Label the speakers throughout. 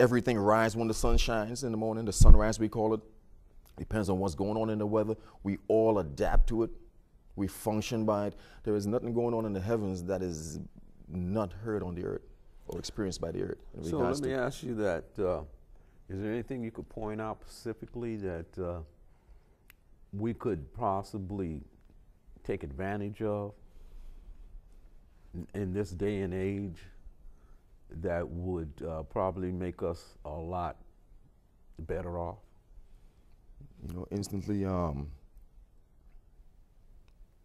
Speaker 1: everything rises when the sun shines in the morning, the sunrise we call it. Depends on what's going on in the weather. We all adapt to it. We function by it. There is nothing going on in the heavens that is not heard on the earth or experienced by the earth.
Speaker 2: So let me ask you that, is there anything you could point out specifically that we could possibly take advantage of in this day and age that would probably make us a lot better off?
Speaker 1: You know, instantly,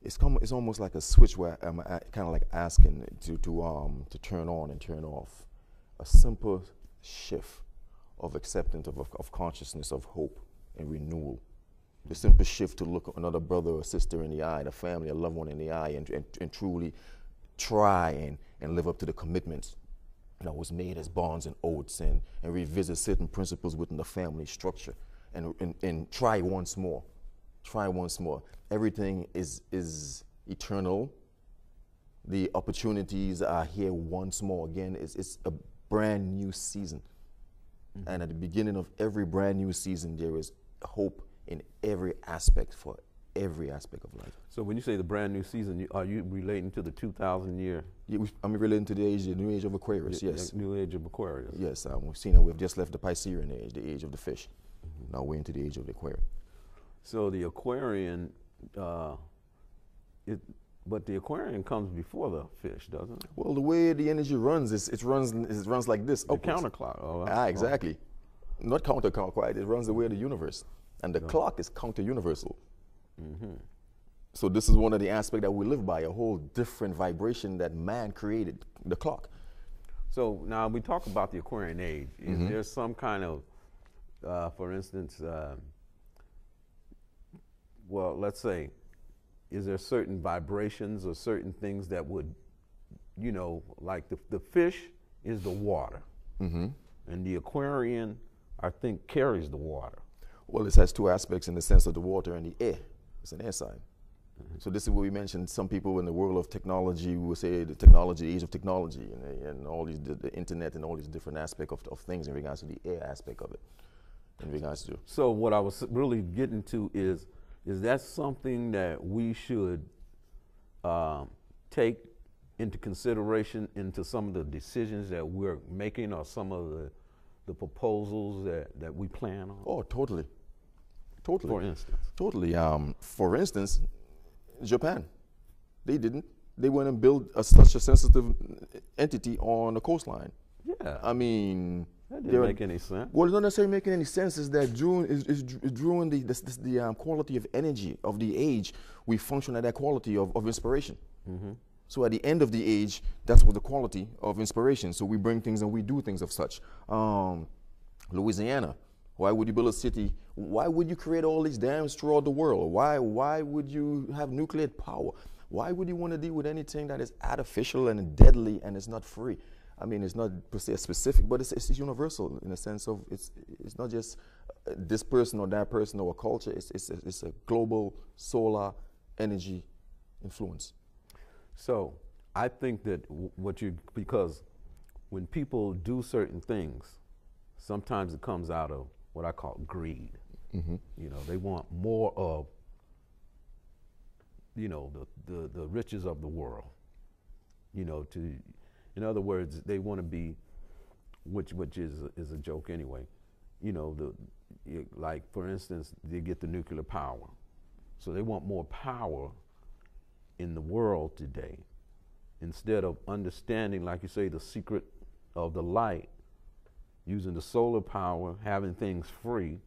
Speaker 1: it's almost like a switch where I'm kind of like asking to turn on and turn off. A simple shift of acceptance of consciousness, of hope and renewal. The simple shift to look another brother or sister in the eye, the family, a loved one in the eye, and truly try and live up to the commitments that was made as bonds and oaths, and revisit certain principles within the family structure, and try once more. Try once more. Everything is eternal. The opportunities are here once more. Again, it's a brand new season. Mm-hmm. And at the beginning of every brand new season, there is hope in every aspect, for every aspect of life.
Speaker 2: So when you say the brand new season, are you relating to the 2000 year?
Speaker 1: Yeah, I'm relating to the new age of Aquarius, yes.
Speaker 2: The new age of Aquarius.
Speaker 1: Yes, we've seen that we've just left the Piscean age, the age of the fish. Mm-hmm. Now we're into the age of the Aquarius.
Speaker 2: So the Aquarian, but the Aquarian comes before the fish, doesn't it?
Speaker 1: Well, the way the energy runs, it runs like this.
Speaker 2: The counterclock. Oh,
Speaker 1: exactly. Not counterclockwise. It runs the way of the universe, and the clock is counter-universal. Mm-hmm. So this is one of the aspects that we live by, a whole different vibration that man created, the clock.
Speaker 2: So now we talk about the Aquarian age. Is mm-hmm. there some kind of, for instance, well, let's say, is there certain vibrations or certain things that would, you know, like the fish is the water, mm-hmm. and the Aquarian, I think, carries the water.
Speaker 1: Well, this has two aspects in the sense of the water and the air. It's an air sign. Mm-hmm. So this is what we mentioned. Some people in the world of technology will say the technology, the age of technology, and all these, the internet and all these different aspects of things in regards to the air aspect of it. In regards to.
Speaker 2: So what I was really getting to is that something that we should take into consideration into some of the decisions that we're making, or some of the proposals that we plan on?
Speaker 1: Oh, totally. Totally.
Speaker 2: For instance?
Speaker 1: Totally. For instance, Japan, they didn't. They went and built such a sensitive entity on the coastline.
Speaker 2: Yeah.
Speaker 1: I mean,
Speaker 2: that didn't make any sense.
Speaker 1: Well, it's not necessarily making any sense. Is that during the quality of energy of the age, we function at that quality of inspiration. Mm-hmm. So at the end of the age, that's what the quality of inspiration. So we bring things and we do things of such. Louisiana, why would you build a city? Why would you create all these dams throughout the world? Why would you have nuclear power? Why would you want to deal with anything that is artificial and deadly and is not free? I mean, it's not per se specific, but it's universal in the sense of it's not just this person or that person or a culture. It's a global solar energy influence.
Speaker 2: So I think that because when people do certain things, sometimes it comes out of what I call greed. Mm-hmm. You know, they want more of, you know, the riches of the world. You know, in other words, they want to be, which is a joke anyway. You know, like for instance, they get the nuclear power, so they want more power in the world today, instead of understanding, like you say, the secret of the light, using the solar power, having things free.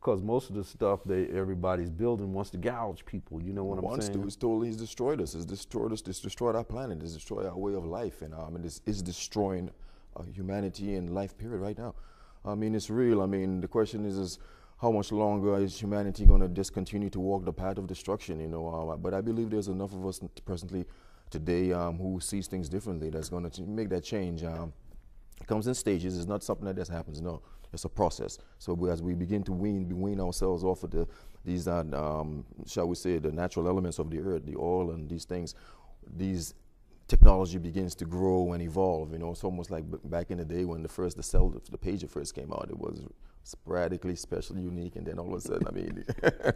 Speaker 2: Because most of the stuff that everybody's building wants to gouge people. You know what I'm saying?
Speaker 1: He's destroyed us. It's destroyed us. It's destroyed our planet. It's destroyed our way of life. And it's destroying humanity and life period right now. I mean, it's real. I mean, the question is how much longer is humanity going to just continue to walk the path of destruction? You know, but I believe there's enough of us presently today who sees things differently that's going to make that change. It comes in stages. It's not something that just happens. No. It's a process. So as we begin to wean ourselves off of these, shall we say, the natural elements of the earth, the oil and these things, these technology begins to grow and evolve. You know, it's almost like back in the day when the pager first came out. It was sporadically special, unique, and then all of a sudden, I mean,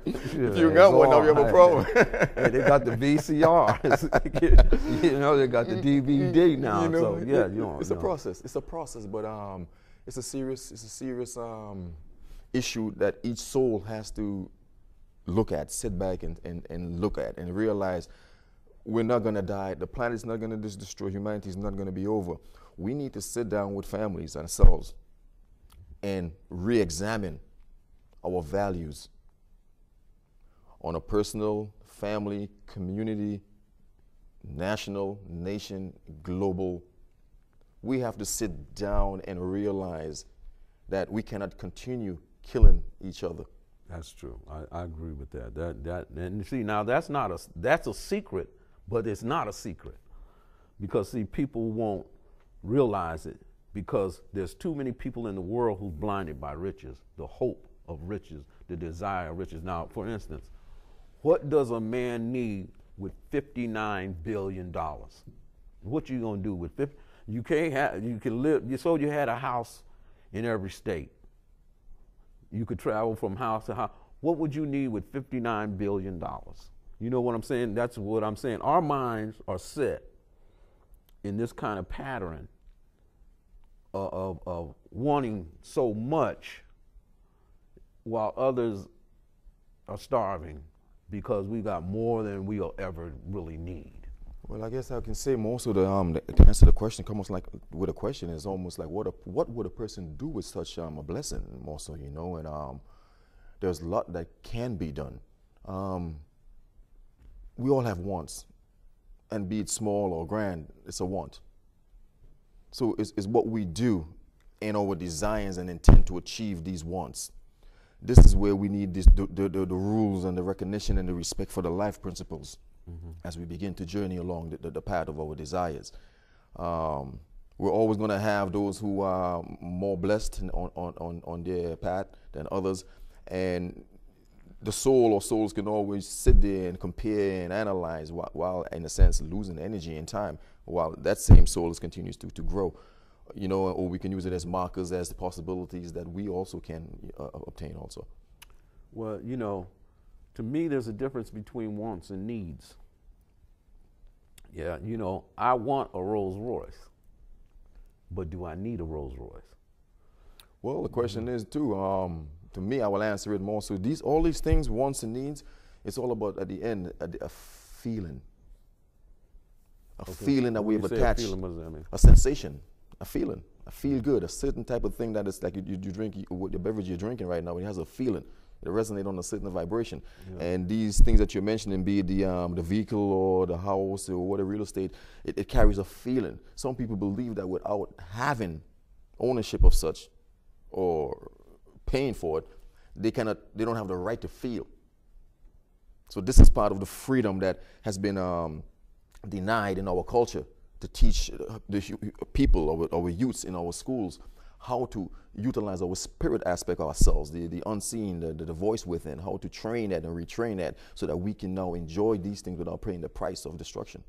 Speaker 1: if you got one, now you have a problem.
Speaker 2: Yeah, they got the VCRs. You know, they got the DVD now.
Speaker 1: You know,
Speaker 2: so yeah, you know,
Speaker 1: it's a process. It's a process, but it's a serious issue that each soul has to look at, sit back and look at, and realize we're not going to die. The planet's not going to just destroy. Humanity is not going to be over. We need to sit down with families ourselves and re-examine our values on a personal, family, community, national, nation, global. We have to sit down and realize that we cannot continue killing each other.
Speaker 2: That's true. I agree with that. And see, now that's a secret, but it's not a secret, because see, people won't realize it because there's too many people in the world who's blinded by riches, the hope of riches, the desire of riches. Now, for instance, what does a man need with $59 billion? What you gonna do with 50? You can live. So you had a house in every state. You could travel from house to house. What would you need with $59 billion? You know what I'm saying? That's what I'm saying. Our minds are set in this kind of pattern of wanting so much while others are starving because we got more than we'll ever really need.
Speaker 1: Well, I guess I can say most of to answer the question, almost like with a question is almost like what would a person do with such a blessing? More so, you know, and there's a lot that can be done. We all have wants, and be it small or grand, it's a want. So it's what we do in our desires and intent to achieve these wants. This is where we need the rules and the recognition and the respect for the life principles as we begin to journey along the path of our desires. We're always going to have those who are more blessed on their path than others, and the soul or souls can always sit there and compare and analyze while in a sense losing energy and time while that same soul continues to grow, you know, or we can use it as markers, as the possibilities that we also can obtain also.
Speaker 2: Well, you know, to me there's a difference between wants and needs. Yeah, you know, I want a Rolls Royce, but do I need a Rolls Royce?
Speaker 1: Well, the question is too, to me, I will answer it more. So all these things, wants and needs, it's all about at the end a feeling. A feeling that we have attached. A sensation, a feeling. I feel good, a certain type of thing that is like you drink, the beverage you're drinking right now, it has a feeling. It resonates on a certain vibration. Yeah. And these things that you're mentioning, be it the vehicle or the house or what, the real estate, it carries a feeling. Some people believe that without having ownership of such or paying for it, they don't have the right to feel. So this is part of the freedom that has been denied in our culture, to teach the people, our youths in our schools, how to utilize our spirit aspect of ourselves, the unseen, the voice within, how to train that and retrain that so that we can now enjoy these things without paying the price of destruction.